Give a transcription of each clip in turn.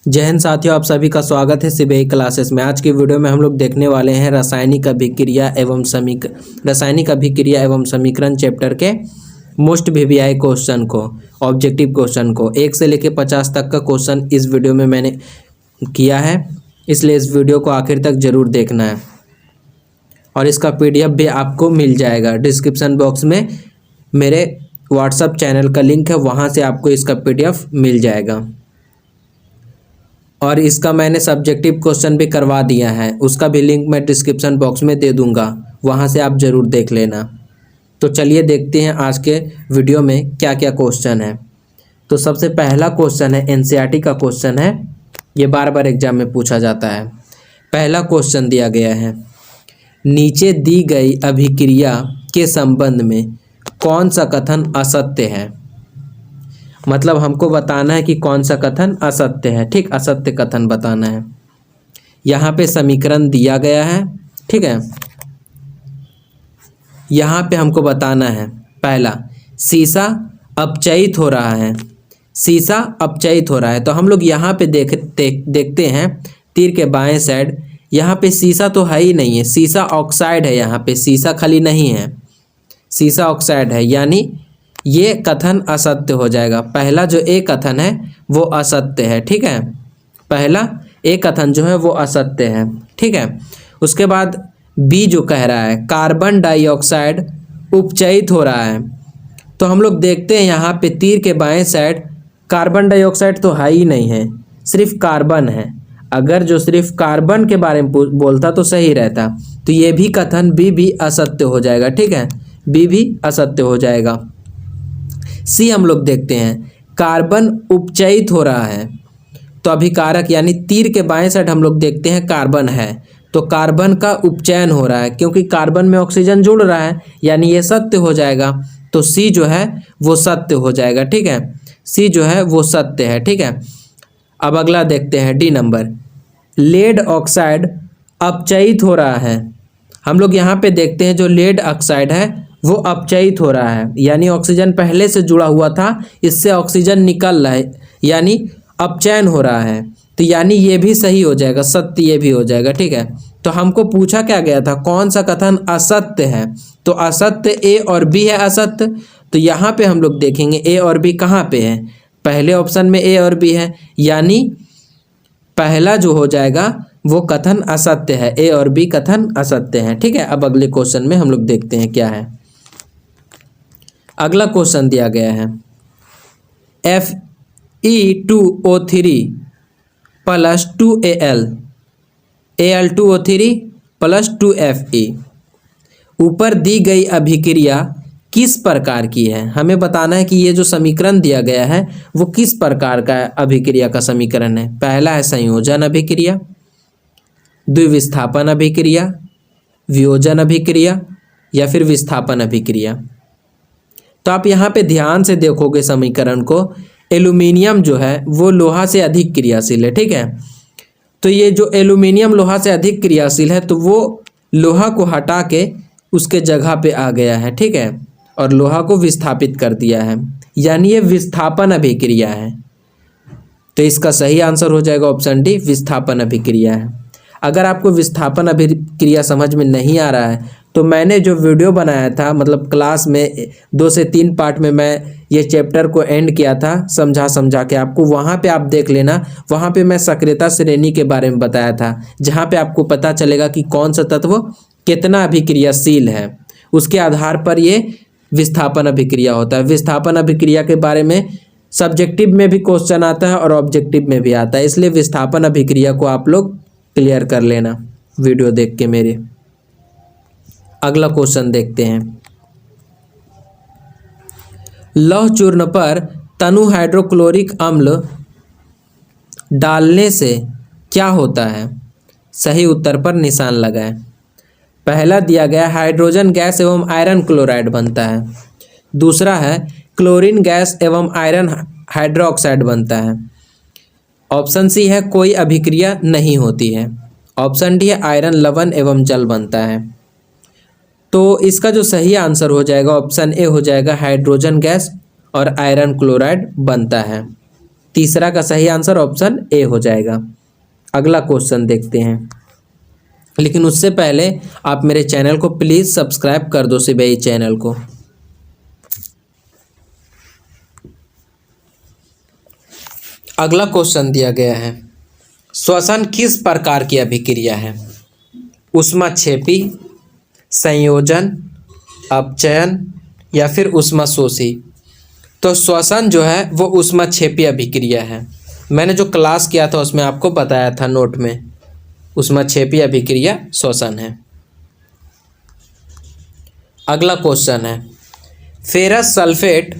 जय हिंद साथियों, आप सभी का स्वागत है सीबीआई क्लासेस में। आज की वीडियो में हम लोग देखने वाले हैं रासायनिक अभिक्रिया एवं समीकरण चैप्टर के मोस्ट वीवीआई क्वेश्चन को, ऑब्जेक्टिव क्वेश्चन को 1 से लेकर 50 तक का क्वेश्चन इस वीडियो में मैंने किया है, इसलिए इस वीडियो को आखिर तक जरूर देखना है। और इसका PDF भी आपको मिल जाएगा। डिस्क्रिप्शन बॉक्स में मेरे व्हाट्सएप चैनल का लिंक है, वहाँ से आपको इसका PDF मिल जाएगा। और इसका मैंने सब्जेक्टिव क्वेश्चन भी करवा दिया है, उसका भी लिंक मैं डिस्क्रिप्शन बॉक्स में दे दूंगा, वहाँ से आप ज़रूर देख लेना। तो चलिए देखते हैं आज के वीडियो में क्या क्या क्वेश्चन है। तो सबसे पहला क्वेश्चन है, NCERT का क्वेश्चन है, ये बार बार एग्जाम में पूछा जाता है। पहला क्वेश्चन दिया गया है, नीचे दी गई अभिक्रिया के संबंध में कौन सा कथन असत्य है। मतलब हमको बताना है कि कौन सा कथन असत्य है। ठीक, असत्य कथन बताना है। यहाँ पे समीकरण दिया गया है, ठीक है। यहाँ पे हमको बताना है, पहला, शीशा अपचयित हो रहा है। शीशा अपचयित हो रहा है, तो हम लोग यहाँ पे देखते हैं तीर के बाएं साइड, यहाँ पे शीशा तो है ही नहीं है, शीशा ऑक्साइड है। यहाँ पे शीशा खाली नहीं है, शीशा ऑक्साइड है, यानी ये कथन असत्य हो जाएगा। पहला जो ए कथन है वो असत्य है, ठीक है। पहला ए कथन जो है वो असत्य है, ठीक है। उसके बाद बी जो कह रहा है, कार्बन डाइऑक्साइड उपचयित हो रहा है, तो हम लोग देखते हैं यहाँ पे तीर के बाएं साइड कार्बन डाइऑक्साइड तो है ही नहीं है, सिर्फ कार्बन है। अगर जो सिर्फ कार्बन के बारे में बोलता तो सही रहता, तो ये भी कथन बी भी असत्य हो जाएगा, ठीक है। बी भी असत्य हो जाएगा। सी हम लोग देखते हैं, कार्बन उपचयित हो रहा है, तो अभिकारक यानी तीर के बाएं साइड हम लोग देखते हैं कार्बन है, तो कार्बन का उपचयन हो रहा है, क्योंकि कार्बन में ऑक्सीजन जुड़ रहा है, यानी ये सत्य हो जाएगा। तो सी जो है वो सत्य हो जाएगा, ठीक है। सी जो है वो सत्य है, ठीक है। अब अगला देखते हैं, डी नंबर, लेड ऑक्साइड अपचयित हो रहा है। हम लोग यहाँ पे देखते हैं जो लेड ऑक्साइड है वो अपचयित हो रहा है, यानी ऑक्सीजन पहले से जुड़ा हुआ था, इससे ऑक्सीजन निकल रहा है, यानी अपचयन हो रहा है, तो यानी ये भी सही हो जाएगा, सत्य ये भी हो जाएगा, ठीक है। तो हमको पूछा क्या गया था, कौन सा कथन असत्य है, तो असत्य ए और बी है असत्य। तो यहाँ पे हम लोग देखेंगे ए और बी कहाँ पे है, पहले ऑप्शन में ए और बी है, यानी पहला जो हो जाएगा वो कथन असत्य है, ए और बी कथन असत्य है, ठीक है। अब अगले क्वेश्चन में हम लोग देखते हैं क्या है। अगला क्वेश्चन दिया गया है, Fe2O3 + 2Al, Al2O3 + 2Fe ऊपर दी गई अभिक्रिया किस प्रकार की है। हमें बताना है कि ये जो समीकरण दिया गया है वो किस प्रकार का अभिक्रिया का समीकरण है। पहला है संयोजन अभिक्रिया, द्विविस्थापन अभिक्रिया, वियोजन अभिक्रिया या फिर विस्थापन अभिक्रिया। तो आप यहाँ पे ध्यान से देखोगे समीकरण को, एल्यूमिनियम जो है वो लोहा से अधिक क्रियाशील है, ठीक है। तो ये जो एल्यूमिनियम लोहा से अधिक क्रियाशील है, तो वो लोहा को हटा के उसके जगह पे आ गया है, ठीक है, और लोहा को विस्थापित कर दिया है, यानी ये विस्थापन अभिक्रिया है। तो इसका सही आंसर हो जाएगा ऑप्शन डी, विस्थापन अभिक्रिया है। अगर आपको विस्थापन अभिक्रिया समझ में नहीं आ रहा है, तो मैंने जो वीडियो बनाया था, मतलब क्लास में 2 से 3 पार्ट में मैं ये चैप्टर को एंड किया था समझा के आपको, वहाँ पे आप देख लेना। वहाँ पे मैं सक्रियता श्रेणी के बारे में बताया था, जहाँ पे आपको पता चलेगा कि कौन सा तत्व कितना अभिक्रियाशील है, उसके आधार पर ये विस्थापन अभिक्रिया होता है। विस्थापन अभिक्रिया के बारे में सब्जेक्टिव में भी क्वेश्चन आता है और ऑब्जेक्टिव में भी आता है, इसलिए विस्थापन अभिक्रिया को आप लोग क्लियर कर लेना वीडियो देख के मेरे। अगला क्वेश्चन देखते हैं, लौह चूर्ण पर तनु हाइड्रोक्लोरिक अम्ल डालने से क्या होता है। सही उत्तर पर निशान लगाएं। पहला दिया गया, हाइड्रोजन गैस एवं आयरन क्लोराइड बनता है। दूसरा है, क्लोरीन गैस एवं आयरन हाइड्रोक्साइड बनता है। ऑप्शन सी है, कोई अभिक्रिया नहीं होती है। ऑप्शन डी है, आयरन लवण एवं जल बनता है। तो इसका जो सही आंसर हो जाएगा ऑप्शन ए हो जाएगा, हाइड्रोजन गैस और आयरन क्लोराइड बनता है। तीसरा का सही आंसर ऑप्शन ए हो जाएगा। अगला क्वेश्चन देखते हैं, लेकिन उससे पहले आप मेरे चैनल को प्लीज़ सब्सक्राइब कर दो सिबेई चैनल को। अगला क्वेश्चन दिया गया है, श्वसन किस प्रकार की अभिक्रिया है? ऊष्माक्षेपी, संयोजन, अपचयन या फिर ऊष्माशोषी? तो श्वसन जो है वो ऊष्माक्षेपी अभिक्रिया है। मैंने जो क्लास किया था उसमें आपको बताया था नोट में, ऊष्माक्षेपी अभिक्रिया श्वसन है। अगला क्वेश्चन है, फेरस सल्फेट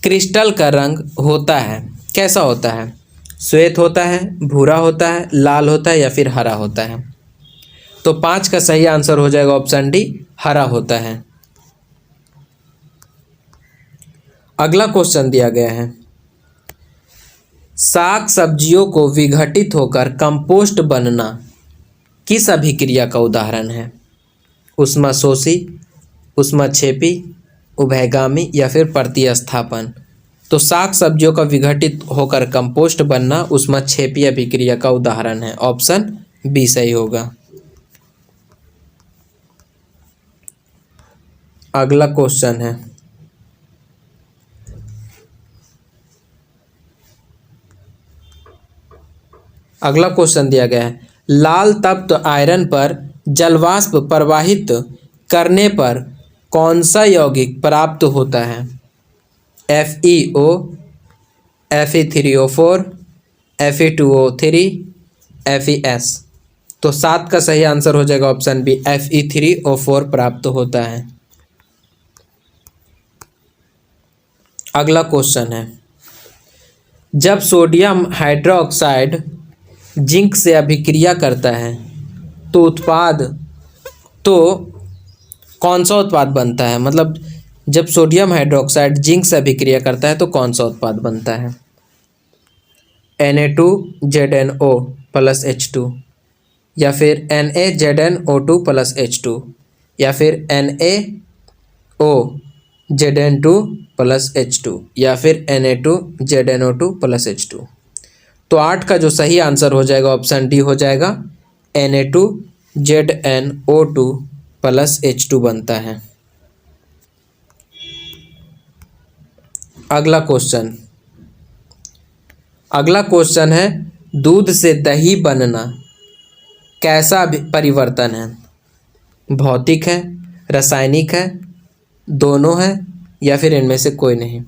क्रिस्टल का रंग होता है, कैसा होता है? श्वेत होता है, भूरा होता है, लाल होता है या फिर हरा होता है? तो 5 का सही आंसर हो जाएगा ऑप्शन डी, हरा होता है। अगला क्वेश्चन दिया गया है, साग सब्जियों को विघटित होकर कंपोस्ट बनना किस अभिक्रिया का उदाहरण है? ऊष्माशोषी, ऊष्माक्षेपी, उभयगामी या फिर प्रतिस्थापन? तो साग सब्जियों का विघटित होकर कंपोस्ट बनना ऊष्माक्षेपी अभिक्रिया का उदाहरण है। ऑप्शन बी सही होगा। अगला क्वेश्चन है, अगला क्वेश्चन दिया गया है, लाल तत्व आयरन पर जलवाष्प प्रवाहित करने पर कौन सा यौगिक प्राप्त होता है? FeO, Fe3O4, Fe2O3, FeS? तो 7 का सही आंसर हो जाएगा ऑप्शन बी, Fe3O4 प्राप्त होता है। अगला क्वेश्चन है, जब सोडियम हाइड्रोक्साइड जिंक से अभिक्रिया करता है तो कौन सा उत्पाद बनता है? मतलब जब सोडियम हाइड्रोक्साइड जिंक से अभिक्रिया करता है तो कौन सा उत्पाद बनता है? Na2ZnO प्लस H2 या फिर NaZnO2 प्लस H2 या फिर NaOZn2 प्लस H2 या फिर Na2ZnO2 प्लस H2? तो 8 का जो सही आंसर हो जाएगा ऑप्शन डी हो जाएगा, Na2ZnO2 प्लस H2 बनता है। अगला क्वेश्चन है, दूध से दही बनना कैसा परिवर्तन है? भौतिक है, रासायनिक है, दोनों है या फिर इनमें से कोई नहीं?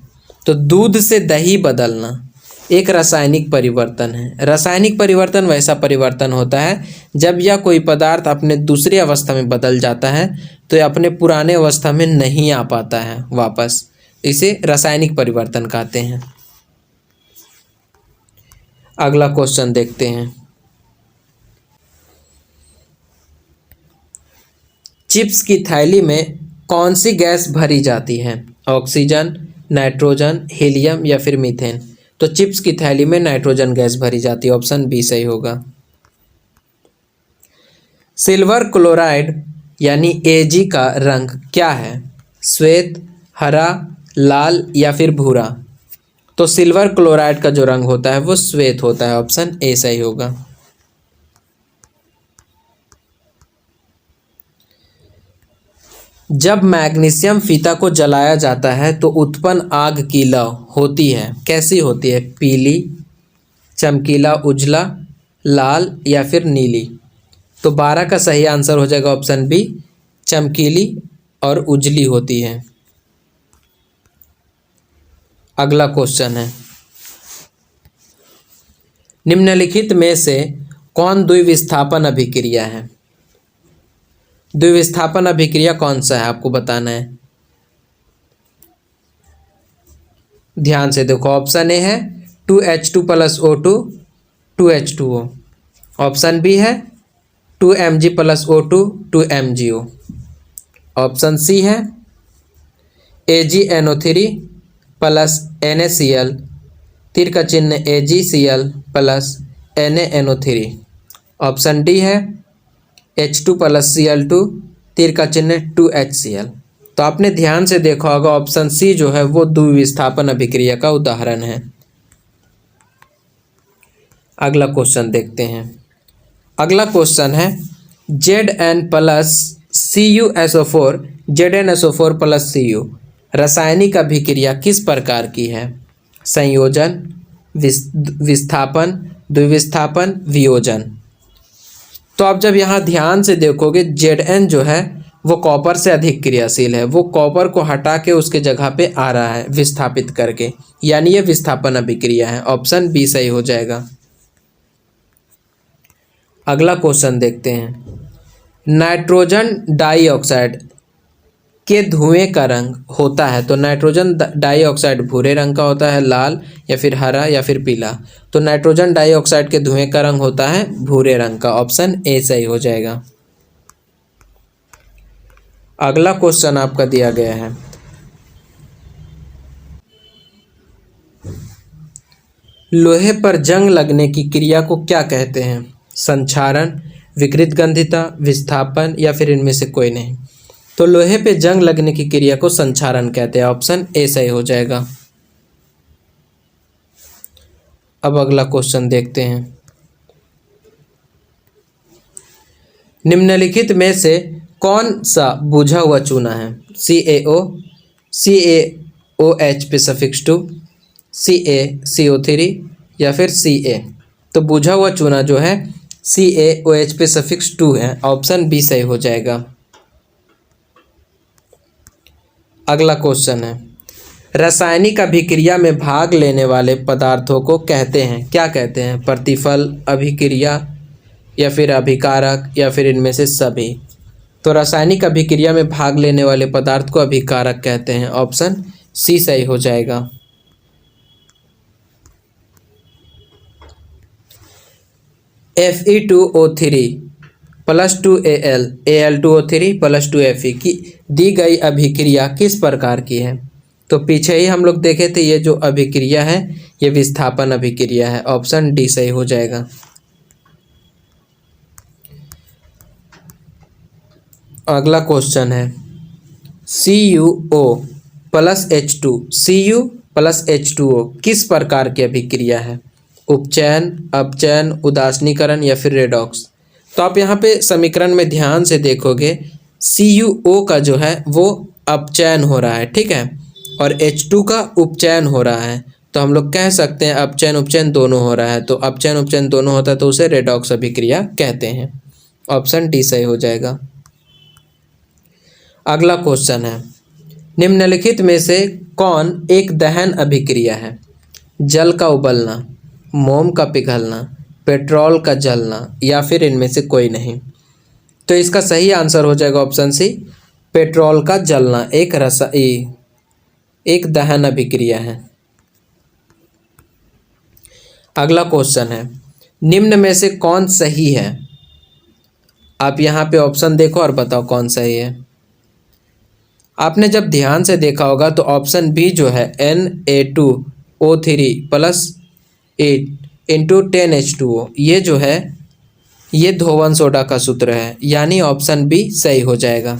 तो दूध से दही बदलना एक रासायनिक परिवर्तन है। रासायनिक परिवर्तन वैसा परिवर्तन होता है जब यह कोई पदार्थ अपने दूसरी अवस्था में बदल जाता है तो यह अपने पुराने अवस्था में नहीं आ पाता है वापस, इसे रासायनिक परिवर्तन कहते हैं। अगला क्वेश्चन देखते हैं, चिप्स की थैली में कौन सी गैस भरी जाती है? ऑक्सीजन, नाइट्रोजन, हीलियम या फिर मीथेन? तो चिप्स की थैली में नाइट्रोजन गैस भरी जाती है। ऑप्शन बी सही होगा। सिल्वर क्लोराइड यानी Ag का रंग क्या है? श्वेत, हरा, लाल या फिर भूरा? तो सिल्वर क्लोराइड का जो रंग होता है वो श्वेत होता है। ऑप्शन ए सही होगा। जब मैग्नीशियम फीता को जलाया जाता है तो उत्पन्न आग की लौ होती है, कैसी होती है? पीली, चमकीला, उजला, लाल या फिर नीली? तो 12 का सही आंसर हो जाएगा ऑप्शन बी, चमकीली और उजली होती है। अगला क्वेश्चन है, निम्नलिखित में से कौन द्विविस्थापन अभिक्रिया है? द्विविस्थापन अभिक्रिया कौन सा है आपको बताना है। ध्यान से देखो, ऑप्शन ए है 2H2 plus O2 2H2O, option B है 2Mg plus O2 2MgO, option C है AgNO3 प्लस NaCl तीर का चिन्ह AgCl plus NaNO3, option D है H2 प्लस Cl2 तीर का चिन्ह 2HCl। तो आपने ध्यान से देखा होगा ऑप्शन सी जो है वो द्विविस्थापन अभिक्रिया का उदाहरण है। अगला क्वेश्चन देखते हैं। अगला क्वेश्चन है Zn plus CuSO4 ZnSO4 plus Cu रासायनिक अभिक्रिया किस प्रकार की है? संयोजन, विस्थापन, द्विविस्थापन, वियोजन। तो आप जब यहाँ ध्यान से देखोगे Zn जो है वो कॉपर से अधिक क्रियाशील है, वो कॉपर को हटा के उसके जगह पे आ रहा है विस्थापित करके, यानी ये विस्थापन अभिक्रिया है। ऑप्शन बी सही हो जाएगा। अगला क्वेश्चन देखते हैं। नाइट्रोजन डाइऑक्साइड के धुएं का रंग होता है, तो नाइट्रोजन डाइऑक्साइड भूरे रंग का होता है, लाल या फिर हरा या फिर पीला। तो नाइट्रोजन डाइऑक्साइड के धुएं का रंग होता है भूरे रंग का। ऑप्शन ए सही हो जाएगा। अगला क्वेश्चन आपका दिया गया है, लोहे पर जंग लगने की क्रिया को क्या कहते हैं? संक्षारण, विकृत गंधिता, विस्थापन या फिर इनमें से कोई नहीं। तो लोहे पे जंग लगने की क्रिया को संक्षारण कहते हैं। ऑप्शन ए सही हो जाएगा। अब अगला क्वेश्चन देखते हैं। निम्नलिखित में से कौन सा बुझा हुआ चूना है? CaO, CaOH पे सफिक्स 2, CaCO3 या फिर Ca। तो बुझा हुआ चूना जो है CaOH पे सफिक्स 2 है। ऑप्शन बी सही हो जाएगा। अगला क्वेश्चन है, रासायनिक अभिक्रिया में भाग लेने वाले पदार्थों को कहते हैं, क्या कहते हैं? प्रतिफल, अभिक्रिया या फिर अभिकारक या फिर इनमें से सभी। तो रासायनिक अभिक्रिया में भाग लेने वाले पदार्थ को अभिकारक कहते हैं। ऑप्शन सी सही हो जाएगा। Fe2O3 plus 2Al Al2O3 plus 2Fe की दी गई अभिक्रिया किस प्रकार की है? तो पीछे ही हम लोग देखे थे, ये जो अभिक्रिया है ये विस्थापन अभिक्रिया है। ऑप्शन डी सही हो जाएगा। अगला क्वेश्चन है, CuO plus H2 Cu plus H2O किस प्रकार की अभिक्रिया है? उपचयन, अपचयन, उदासीनीकरण या फिर रेडॉक्स। तो आप यहाँ पे समीकरण में ध्यान से देखोगे CuO का जो है वो अपचयन हो रहा है, ठीक है, और H2 का उपचयन हो रहा है। तो हम लोग कह सकते हैं अपचयन उपचयन दोनों हो रहा है। तो अपचयन उपचयन दोनों होता है तो उसे रेडॉक्स अभिक्रिया कहते हैं। ऑप्शन डी सही हो जाएगा। अगला क्वेश्चन है, निम्नलिखित में से कौन एक दहन अभिक्रिया है? जल का उबलना, मोम का पिघलना, पेट्रोल का जलना या फिर इनमें से कोई नहीं। तो इसका सही आंसर हो जाएगा ऑप्शन सी, पेट्रोल का जलना एक दहन अभिक्रिया है। अगला क्वेश्चन है, निम्न में से कौन सही है? आप यहाँ पे ऑप्शन देखो और बताओ कौन सही है। आपने जब ध्यान से देखा होगा तो ऑप्शन बी जो है Na2O3 प्लस 8 इंटू 10H2O, ये जो है ये धोवन सोडा का सूत्र है, यानी ऑप्शन बी सही हो जाएगा।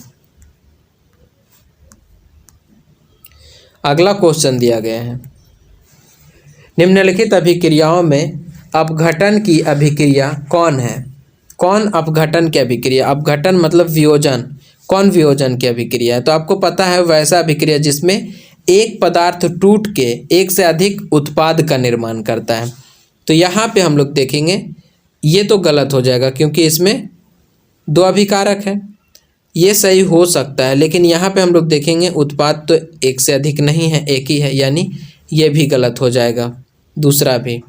अगला क्वेश्चन दिया गया है, निम्नलिखित अभिक्रियाओं में अपघटन की अभिक्रिया कौन है? कौन अपघटन की अभिक्रिया? अपघटन मतलब वियोजन। कौन वियोजन की अभिक्रिया है? तो आपको पता है वैसा अभिक्रिया जिसमें एक पदार्थ टूट के एक से अधिक उत्पाद का निर्माण करता है। तो यहाँ पे हम लोग देखेंगे ये तो गलत हो जाएगा क्योंकि इसमें दो अभिकारक हैं। ये सही हो सकता है, लेकिन यहाँ पे हम लोग देखेंगे उत्पाद तो एक से अधिक नहीं है, एक ही है, यानी ये भी गलत हो जाएगा, दूसरा भी।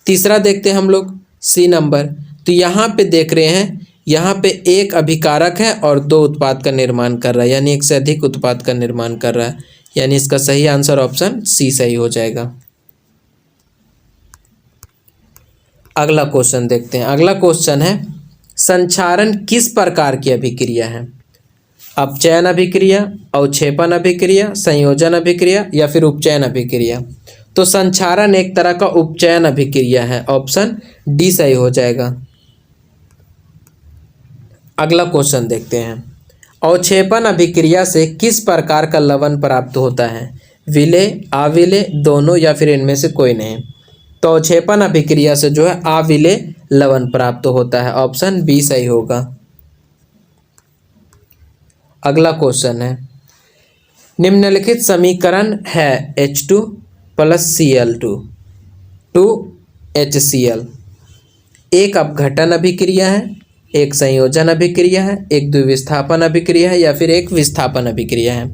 तीसरा देखते हैं हम लोग सी नंबर। तो यहाँ पे देख रहे हैं यहाँ पे एक अभिकारक है और दो उत्पाद का निर्माण कर रहा है, यानी एक से अधिक उत्पाद का निर्माण कर रहा है, यानी इसका सही आंसर ऑप्शन सी सही हो जाएगा। अगला क्वेश्चन देखते हैं। अगला क्वेश्चन है, संक्षारण किस प्रकार की अभिक्रिया है? अपचयन अभिक्रिया, अवक्षेपण अभिक्रिया, संयोजन अभिक्रिया या फिर उपचयन अभिक्रिया। तो संक्षारण एक तरह का उपचयन अभिक्रिया है। ऑप्शन डी सही हो जाएगा। अगला क्वेश्चन देखते हैं, अवक्षेपण अभिक्रिया से किस प्रकार का लवण प्राप्त होता है? विलेय, अविलेय, दोनों या फिर इनमें से कोई नहीं। तो अवक्षेपण अभिक्रिया से जो है अविलेय लवण प्राप्त होता है। ऑप्शन बी सही होगा। अगला क्वेश्चन है, निम्नलिखित समीकरण है H2 प्लस Cl2 2HCl। एक अपघटन अभिक्रिया है, एक संयोजन अभिक्रिया है, एक द्विविस्थापन अभिक्रिया है या फिर एक विस्थापन अभिक्रिया है।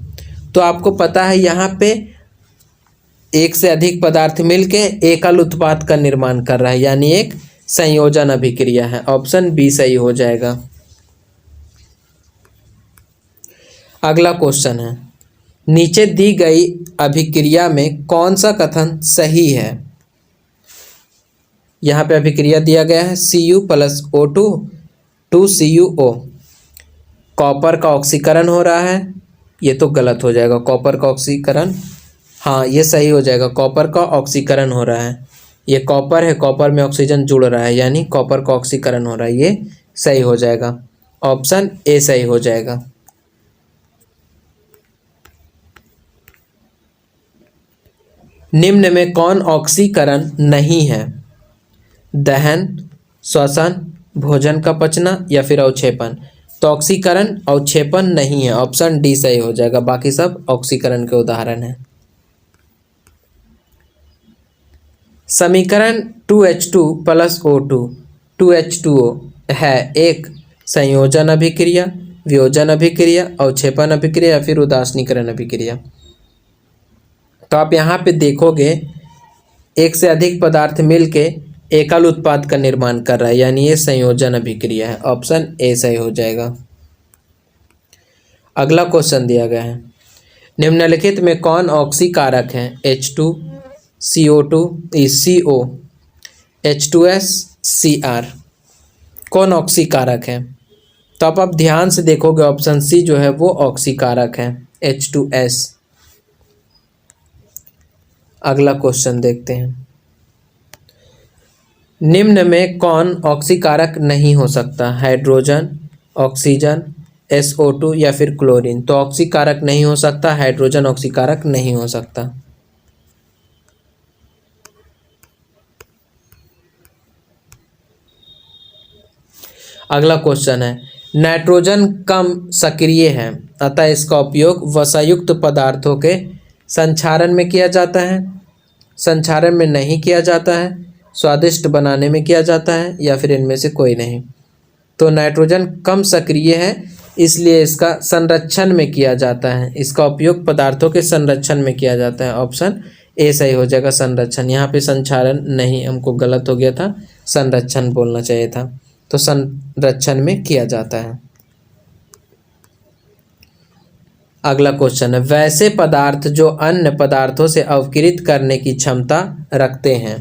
तो आपको पता है यहाँ पे एक से अधिक पदार्थ मिलके एकल उत्पाद का निर्माण कर रहा है, यानी एक संयोजन अभिक्रिया है। ऑप्शन बी सही हो जाएगा। अगला क्वेश्चन है, नीचे दी गई अभिक्रिया में कौन सा कथन सही है। यहाँ पे अभिक्रिया दिया गया है Cu plus O2 2CuO। Copper का ऑक्सीकरण हो रहा है, ये तो गलत हो जाएगा। कॉपर का ऑक्सीकरण, हाँ ये सही हो जाएगा। कॉपर का ऑक्सीकरण हो रहा है, ये कॉपर है, कॉपर में ऑक्सीजन जुड़ रहा है, यानी कॉपर का ऑक्सीकरण हो रहा है, ये सही हो जाएगा। ऑप्शन ए सही हो जाएगा। निम्न में कौन ऑक्सीकरण नहीं है। दहन, श्वसन, भोजन का पचना या फिर अवक्षेपण। तो ऑक्सीकरण अवक्षेपण नहीं है। ऑप्शन डी सही हो जाएगा, बाकी सब ऑक्सीकरण के उदाहरण हैं। समीकरण 2H2 प्लस O2 2H2O है एक संयोजन अभिक्रिया, वियोजन अभिक्रिया, अवक्षेपण अभिक्रिया या फिर उदासीनीकरण अभिक्रिया। तो आप यहाँ पे देखोगे एक से अधिक पदार्थ मिलके एकल उत्पाद का निर्माण कर रहा है, यानी ये संयोजन अभिक्रिया है। ऑप्शन ए सही हो जाएगा। अगला क्वेश्चन दिया गया है, निम्नलिखित में कौन ऑक्सीकारक है। H2 CO2 CO H2S Cr। कौन ऑक्सीकारक है। तो आप ध्यान से देखोगे ऑप्शन सी जो है वो ऑक्सीकारक है, H2S। अगला क्वेश्चन देखते हैं, निम्न में कौन ऑक्सीकारक नहीं हो सकता। हाइड्रोजन, ऑक्सीजन, SO2 या फिर क्लोरीन। तो ऑक्सीकारक नहीं हो सकता, हाइड्रोजन ऑक्सीकारक नहीं हो सकता। अगला क्वेश्चन है, नाइट्रोजन कम सक्रिय है अतः इसका उपयोग वसायुक्त पदार्थों के संक्षारण में किया जाता है, संक्षारण में नहीं किया जाता है, स्वादिष्ट बनाने में किया जाता है या फिर इनमें से कोई नहीं। तो नाइट्रोजन कम सक्रिय है इसलिए इसका संरक्षण में किया जाता है, इसका उपयोग पदार्थों के संरक्षण में किया जाता है। ऑप्शन ए सही हो जाएगा, संरक्षण। यहाँ पे संक्षारण नहीं, हमको गलत हो गया था, संरक्षण बोलना चाहिए था। तो संरक्षण में किया जाता है। अगला क्वेश्चन है, वैसे पदार्थ जो अन्य पदार्थों से अवकृत करने की क्षमता रखते हैं।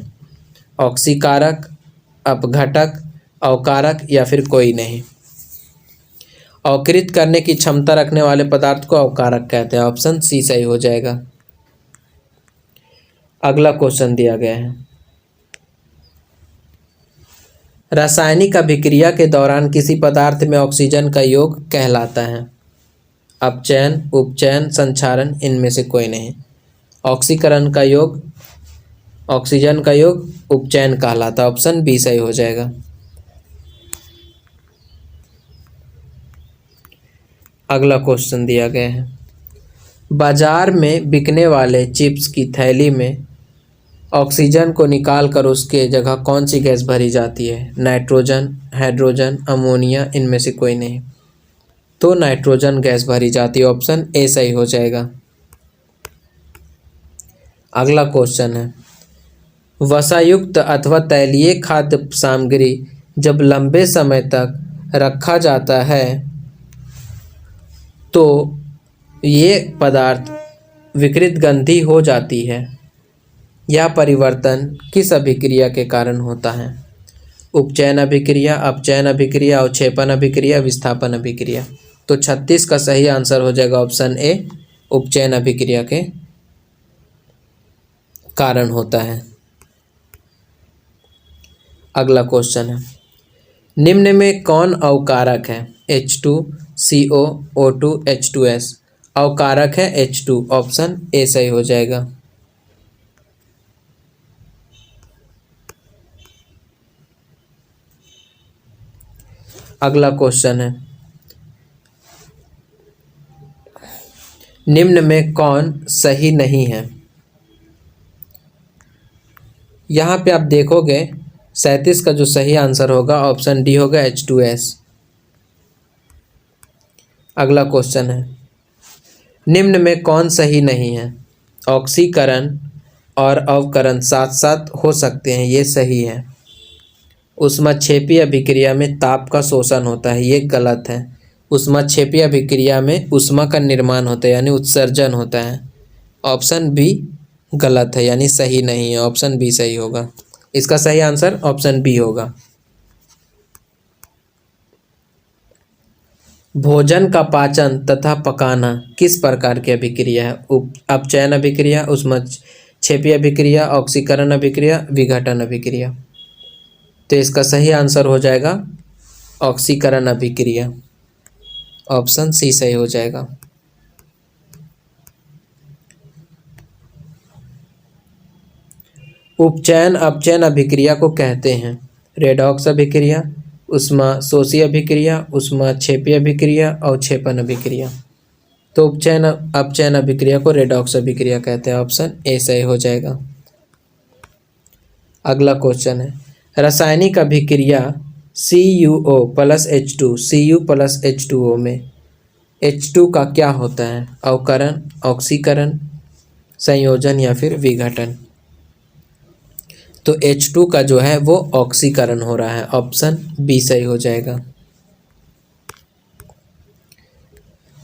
ऑक्सीकारक, अपघटक, अवकारक या फिर कोई नहीं। अवकृत करने की क्षमता रखने वाले पदार्थ को अवकारक कहते हैं। ऑप्शन सी सही हो जाएगा। अगला क्वेश्चन दिया गया है, रासायनिक अभिक्रिया के दौरान किसी पदार्थ में ऑक्सीजन का योग कहलाता है। अपचयन, उपचयन, संक्षारण, इनमें से कोई नहीं। ऑक्सीकरण का योग, ऑक्सीजन का योग उपचयन कहलाता है। ऑप्शन बी सही हो जाएगा। अगला क्वेश्चन दिया गया है, बाजार में बिकने वाले चिप्स की थैली में ऑक्सीजन को निकालकर उसके जगह कौन सी गैस भरी जाती है। नाइट्रोजन, हाइड्रोजन, अमोनिया, इनमें से कोई नहीं। तो नाइट्रोजन गैस भरी जाती है। ऑप्शन ए सही हो जाएगा। अगला क्वेश्चन है, वसायुक्त अथवा तैलीय खाद्य सामग्री जब लंबे समय तक रखा जाता है तो ये पदार्थ विकृत गंधी हो जाती है। यह परिवर्तन किस अभिक्रिया के कारण होता है। उपचयन अभिक्रिया, अपचयन अभिक्रिया, अवक्षेपण अभिक्रिया, विस्थापन अभिक्रिया। तो 36 का सही आंसर हो जाएगा ऑप्शन ए, उपचयन अभिक्रिया के कारण होता है। अगला क्वेश्चन है, निम्न में कौन अवकारक है। H2, CO, O2, H2S। अवकारक है H2। ऑप्शन ए सही हो जाएगा। अगला क्वेश्चन है, निम्न में कौन सही नहीं है? यहाँ पे आप देखोगे 37 का जो सही आंसर होगा ऑप्शन डी होगा H2S। अगला क्वेश्चन है, निम्न में कौन सही नहीं है? ऑक्सीकरण और अवकरण साथ साथ हो सकते हैं, ये सही है। ऊष्माक्षेपी अभिक्रिया में ताप का शोषण होता है, ये गलत है। ऊष्माक्षेपी अभिक्रिया में ऊष्मा का निर्माण होता है यानी उत्सर्जन होता है। ऑप्शन बी गलत है यानी सही नहीं है, ऑप्शन बी सही होगा। इसका सही आंसर ऑप्शन बी होगा। भोजन का पाचन तथा पकाना किस प्रकार की अभिक्रिया है? अपचयन अभिक्रिया, ऊष्माक्षेपी अभिक्रिया, ऑक्सीकरण अभिक्रिया, विघटन अभिक्रिया। तो इसका सही आंसर हो जाएगा ऑक्सीकरण अभिक्रिया, ऑप्शन सी सही हो जाएगा। उपचयन अपचयन अभिक्रिया को कहते हैं रेडॉक्स अभिक्रिया, ऊष्माशोषी अभिक्रिया, ऊष्माक्षेपी अभिक्रिया और क्षेपण अभिक्रिया। तो उपचयन अपचयन अभिक्रिया को रेडॉक्स अभिक्रिया कहते हैं, ऑप्शन ए सही हो जाएगा। अगला क्वेश्चन है, रासायनिक अभिक्रिया CuO plus H2 Cu plus H2O में H2 का क्या होता है? अवकरण, ऑक्सीकरण, संयोजन या फिर विघटन। तो H2 का जो है वो ऑक्सीकरण हो रहा है, ऑप्शन बी सही हो जाएगा।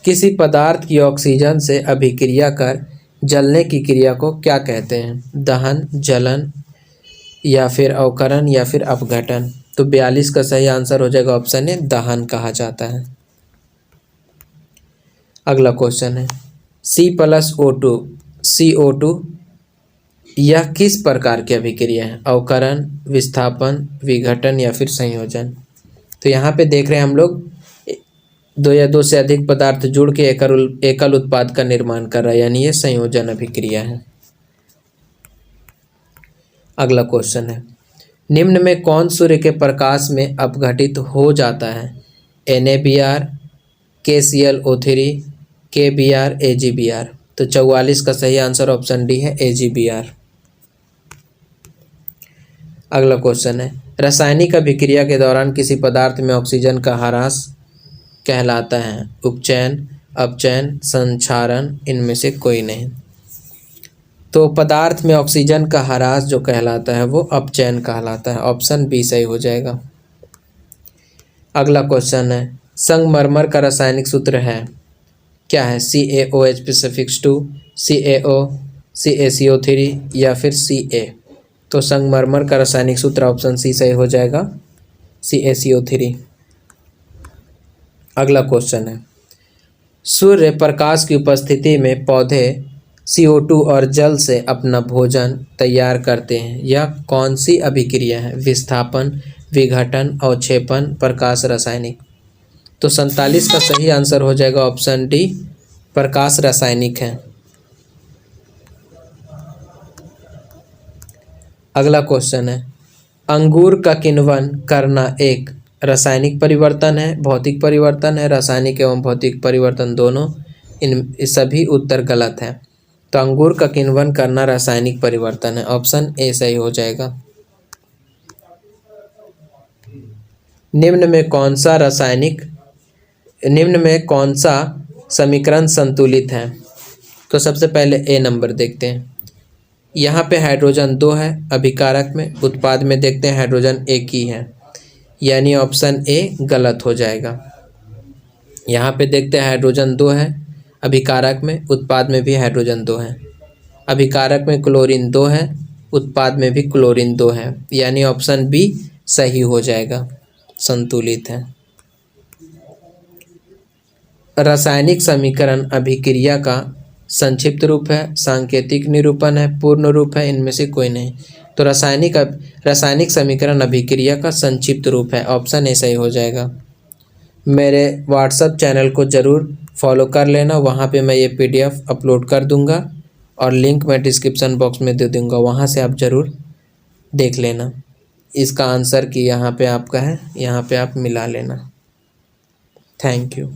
किसी पदार्थ की ऑक्सीजन से अभिक्रिया कर जलने की क्रिया को क्या कहते हैं? दहन, जलन या फिर अवकरण या फिर अपघटन। तो 42 का सही आंसर हो जाएगा ऑप्शन ए, दहन कहा जाता है। अगला क्वेश्चन है, C प्लस O2 CO2 यह किस प्रकार की अभिक्रिया है? अवकरण, विस्थापन, विघटन या फिर संयोजन। तो यहाँ पे देख रहे हैं हम लोग दो या दो से अधिक पदार्थ जुड़ के एकल उत्पाद का निर्माण कर रहा है, यानी ये संयोजन अभिक्रिया है। अगला क्वेश्चन है, निम्न में कौन सूर्य के प्रकाश में अपघटित हो जाता है? NaBr, KClO3, KBr, AgBr। तो 44 का सही आंसर ऑप्शन डी है, AgBr। अगला क्वेश्चन है, रासायनिक अभिक्रिया के दौरान किसी पदार्थ में ऑक्सीजन का ह्रास कहलाता है? उपचयन, अपचयन, संक्षारण, इनमें से कोई नहीं। तो पदार्थ में ऑक्सीजन का ह्रास जो कहलाता है वो अपचयन कहलाता है, ऑप्शन बी सही हो जाएगा। अगला क्वेश्चन है, संगमरमर का रासायनिक सूत्र है क्या है? CaOH पे सफिक्स 2, CaO, CaCO3 या फिर Ca। तो संगमरमर का रासायनिक सूत्र ऑप्शन सी सही हो जाएगा, CaCO3। अगला क्वेश्चन है, सूर्य प्रकाश की उपस्थिति में पौधे CO2 और जल से अपना भोजन तैयार करते हैं, यह कौन सी अभिक्रिया है? विस्थापन, विघटन, अवक्षेपण, प्रकाश रासायनिक। तो 47 का सही आंसर हो जाएगा ऑप्शन डी, प्रकाश रासायनिक है। अगला क्वेश्चन है, अंगूर का किण्वन करना एक रासायनिक परिवर्तन है, भौतिक परिवर्तन है? रासायनिक एवं भौतिक परिवर्तन दोनों, इन सभी उत्तर गलत है। तो अंगूर का किण्वन करना रासायनिक परिवर्तन है, ऑप्शन ए सही हो जाएगा। निम्न में कौन सा समीकरण संतुलित है? तो सबसे पहले ए नंबर देखते हैं। यहाँ पे हाइड्रोजन 2 है अभिकारक में, उत्पाद में देखते हैं हाइड्रोजन 1 ही है, यानी ऑप्शन ए गलत हो जाएगा। यहाँ पे देखते हैं हाइड्रोजन 2 है अभिकारक में, उत्पाद में भी हाइड्रोजन 2 है। अभिकारक में क्लोरीन 2 है, उत्पाद में भी क्लोरीन 2 है, यानी ऑप्शन बी सही हो जाएगा, संतुलित है। रासायनिक समीकरण अभिक्रिया का संक्षिप्त रूप है, सांकेतिक निरूपण है, पूर्ण रूप है, इनमें से कोई नहीं। तो रासायनिक समीकरण अभिक्रिया का संक्षिप्त रूप है, ऑप्शन ए सही हो जाएगा। मेरे व्हाट्सएप चैनल को ज़रूर फॉलो कर लेना, वहाँ पे मैं ये PDF अपलोड कर दूँगा और लिंक मैं डिस्क्रिप्शन बॉक्स में दे दूँगा, वहाँ से आप ज़रूर देख लेना। इसका आंसर कि यहाँ पे आपका है, यहाँ पे आप मिला लेना। Thank you.